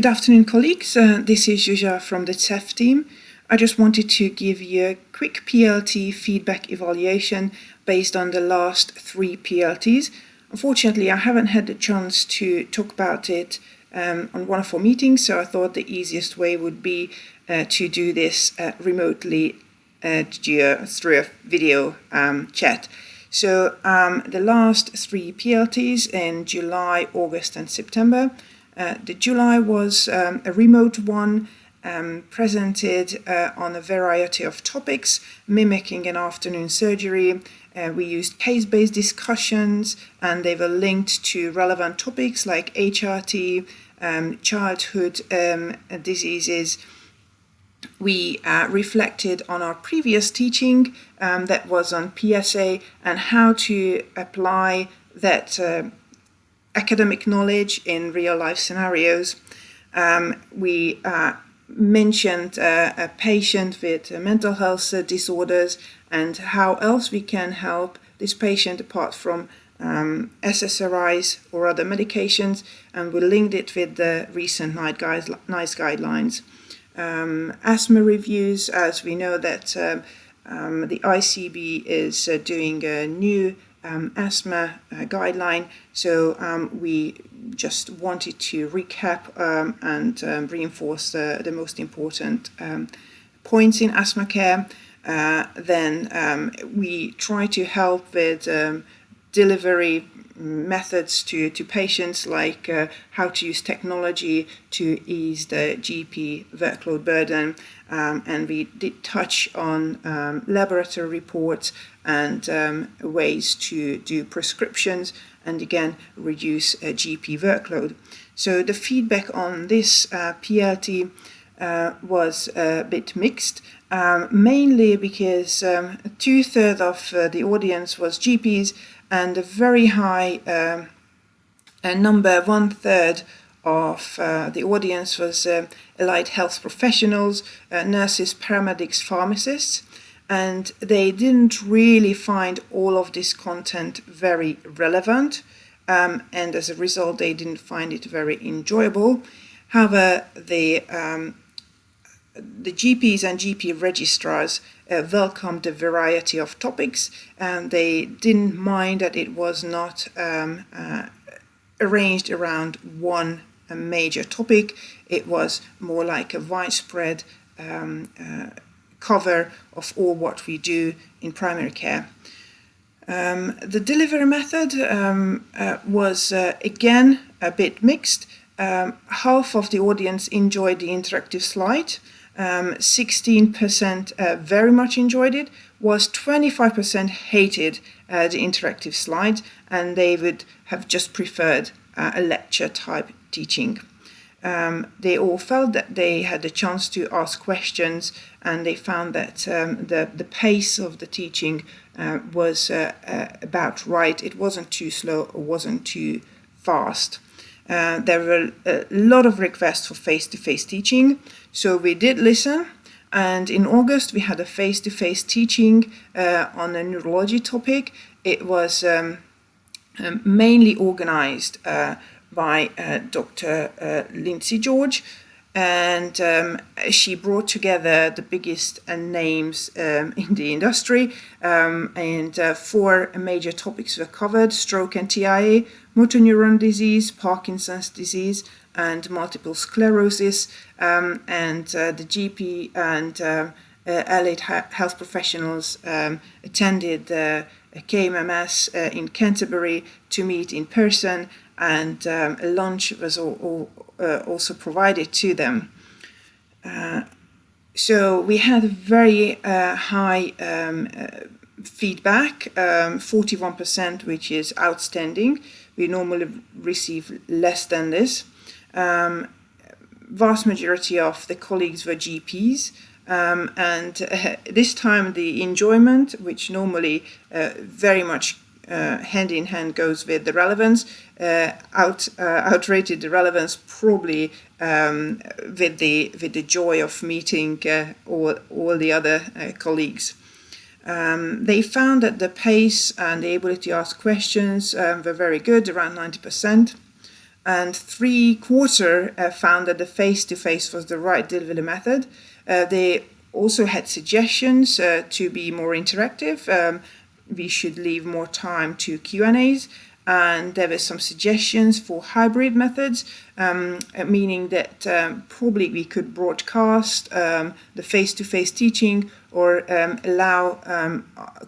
Good afternoon, colleagues. This is Julia from the TEF team. I just wanted to give you a quick PLT feedback evaluation based on the last 3 PLTs. Unfortunately, I haven't had the chance to talk about it on one of our meetings, so I thought the easiest way would be to do this remotely through a video chat. So the last 3 PLTs in July, August and September. The July was a remote one, presented on a variety of topics, mimicking an afternoon surgery. We used case-based discussions, and they were linked to relevant topics like HRT, childhood diseases. We reflected on our previous teaching that was on PSA and how to apply that academic knowledge in real-life scenarios. We mentioned a patient with mental health disorders and how else we can help this patient apart from SSRIs or other medications, and we linked it with the recent NICE guidelines. Asthma reviews, as we know that the ICB is doing a new asthma guideline, so we just wanted to recap and reinforce the most important points in asthma care. Then we try to help with delivery methods to patients, like how to use technology to ease the GP workload burden, and we did touch on laboratory reports and ways to do prescriptions and again reduce GP workload. So the feedback on this PLT was a bit mixed, mainly because 2/3 of the audience was GPs, and a very high number, 1/3 of the audience was allied health professionals, nurses, paramedics, pharmacists, and they didn't really find all of this content very relevant, and as a result they didn't find it very enjoyable. However, the GPs and GP registrars welcomed a variety of topics, and they didn't mind that it was not arranged around one major topic. It was more like a widespread cover of all what we do in primary care. The delivery method was again a bit mixed. Half of the audience enjoyed the interactive slide. 16% very much enjoyed it, was 25% hated the interactive slides, and they would have just preferred a lecture type teaching. They all felt that they had the chance to ask questions, and they found that the pace of the teaching was about right. It wasn't too slow or wasn't too fast. There were a lot of requests for face-to-face teaching, so we did listen, and in August we had a face-to-face teaching on a neurology topic. It was mainly organized by Dr. Lindsay George, and she brought together the biggest names in the industry, and 4 major topics were covered: stroke and TIA, motor neuron disease, Parkinson's disease, and multiple sclerosis, and the GP and allied health professionals attended the KMMS in Canterbury to meet in person, and a lunch was also provided to them. So we had very high feedback, 41%, which is outstanding. We normally receive less than this. Vast majority of the colleagues were GPs, and this time the enjoyment, which normally very much hand in hand goes with the relevance, outrated the relevance, probably with the joy of meeting all the other colleagues. They found that the pace and the ability to ask questions were very good, around 90%. and 3/4 found that the face-to-face was the right delivery method. They also had suggestions to be more interactive. We should leave more time to Q&As, and there were some suggestions for hybrid methods, meaning that probably we could broadcast the face-to-face teaching or allow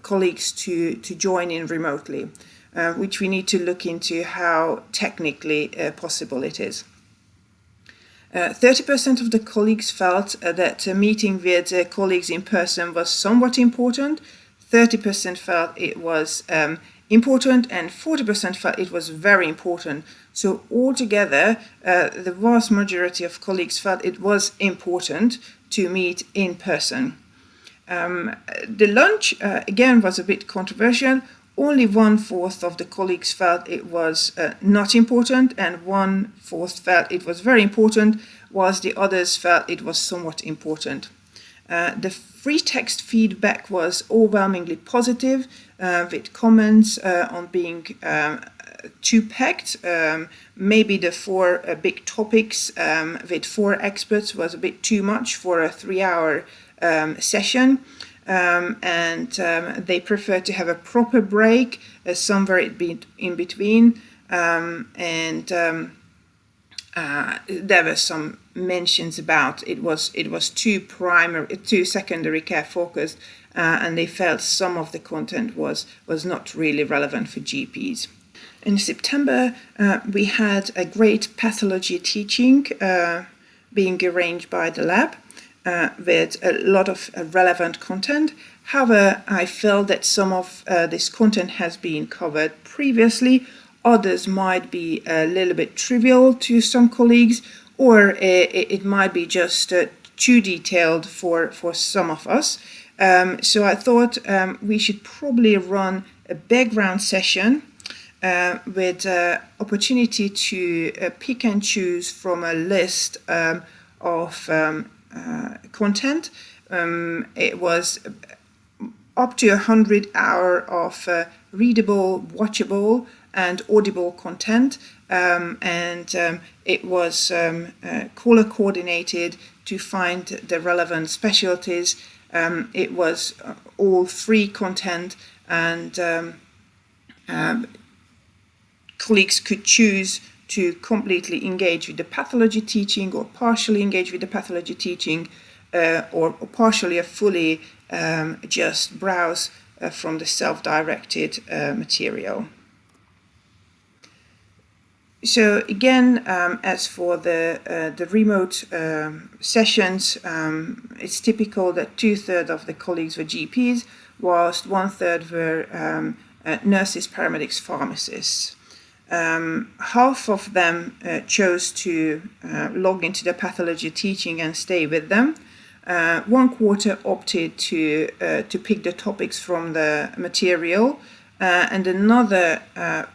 colleagues to join in remotely, which we need to look into how technically possible it is. 30% of the colleagues felt that meeting with colleagues in person was somewhat important. 30% felt it was important, and 40% felt it was very important. So altogether, the vast majority of colleagues felt it was important to meet in person. The lunch, again, was a bit controversial. Only 1/4 of the colleagues felt it was not important, and 1/4 felt it was very important, whilst the others felt it was somewhat important. The free text feedback was overwhelmingly positive, with comments on being too packed. Maybe the 4 big topics with 4 experts was a bit too much for a 3-hour session. And they prefer to have a proper break somewhere in between, and there were some mentions about it was too secondary care focused, and they felt some of the content was not really relevant for GPs. In September, we had a great pathology teaching being arranged by the lab, with a lot of relevant content. However, I felt that some of this content has been covered previously. Others might be a little bit trivial to some colleagues, or it might be just too detailed for some of us. So I thought we should probably run a background session with opportunity to pick and choose from a list of content. It was up to 100 hours of readable, watchable, and audible content, and it was color coordinated to find the relevant specialties. It was all free content, and colleagues could choose to completely engage with the pathology teaching, or partially engage with the pathology teaching, or partially or fully just browse from the self-directed material. So again, as for the remote sessions, it's typical that 2/3 of the colleagues were GPs, whilst 1/3 were nurses, paramedics, pharmacists. Half of them chose to log into the pathology teaching and stay with them. 1/4 opted to pick the topics from the material, and another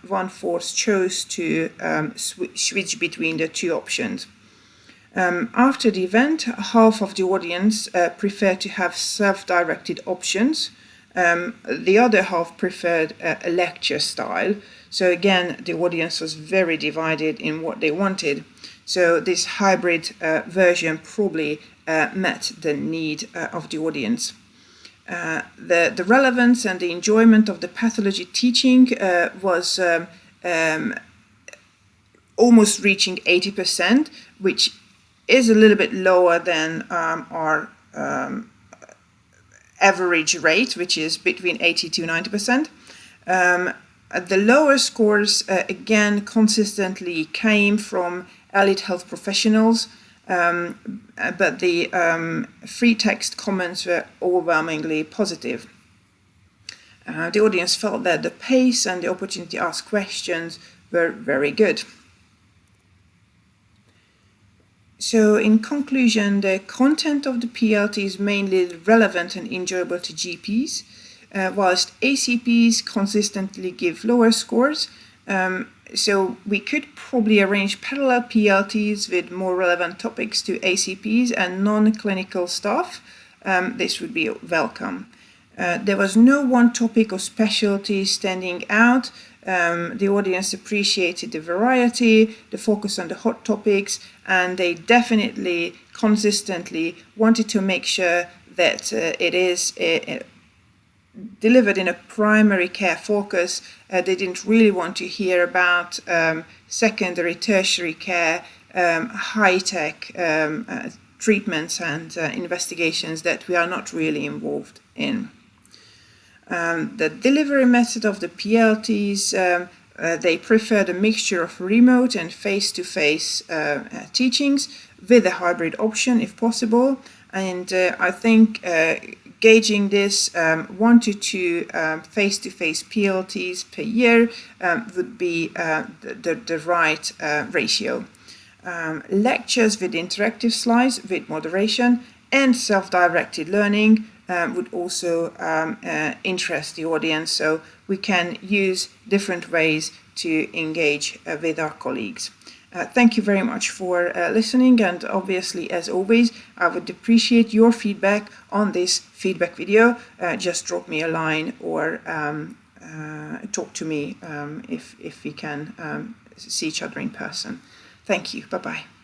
1/4 chose to switch between the two options. After the event, half of the audience preferred to have self-directed options. The other half preferred a lecture style. So again, the audience was very divided in what they wanted. So this hybrid version probably met the need of the audience. The relevance and the enjoyment of the pathology teaching was almost reaching 80%, which is a little bit lower than our average rate, which is between 80 to 90%. The lower scores, again, consistently came from allied health professionals, but the free text comments were overwhelmingly positive. The audience felt that the pace and the opportunity to ask questions were very good. So in conclusion, the content of the PLT is mainly relevant and enjoyable to GPs, whilst ACPs consistently give lower scores. So we could probably arrange parallel PLTs with more relevant topics to ACPs and non-clinical staff. This would be welcome. There was no one topic or specialty standing out, The audience appreciated the variety, the focus on the hot topics, and they definitely consistently wanted to make sure that it is delivered in a primary care focus. They didn't really want to hear about secondary, tertiary care, high-tech treatments and investigations that we are not really involved in. The delivery method of the PLTs, they preferred a mixture of remote and face-to-face teachings with a hybrid option if possible. And I think gauging this 1 to 2 face-to-face PLTs per year would be the right ratio. Lectures with interactive slides with moderation and self-directed learning would also interest the audience, so we can use different ways to engage with our colleagues. Thank you very much for listening, and obviously, as always, I would appreciate your feedback on this feedback video. Just drop me a line or talk to me if we can see each other in person. Thank you. Bye-bye.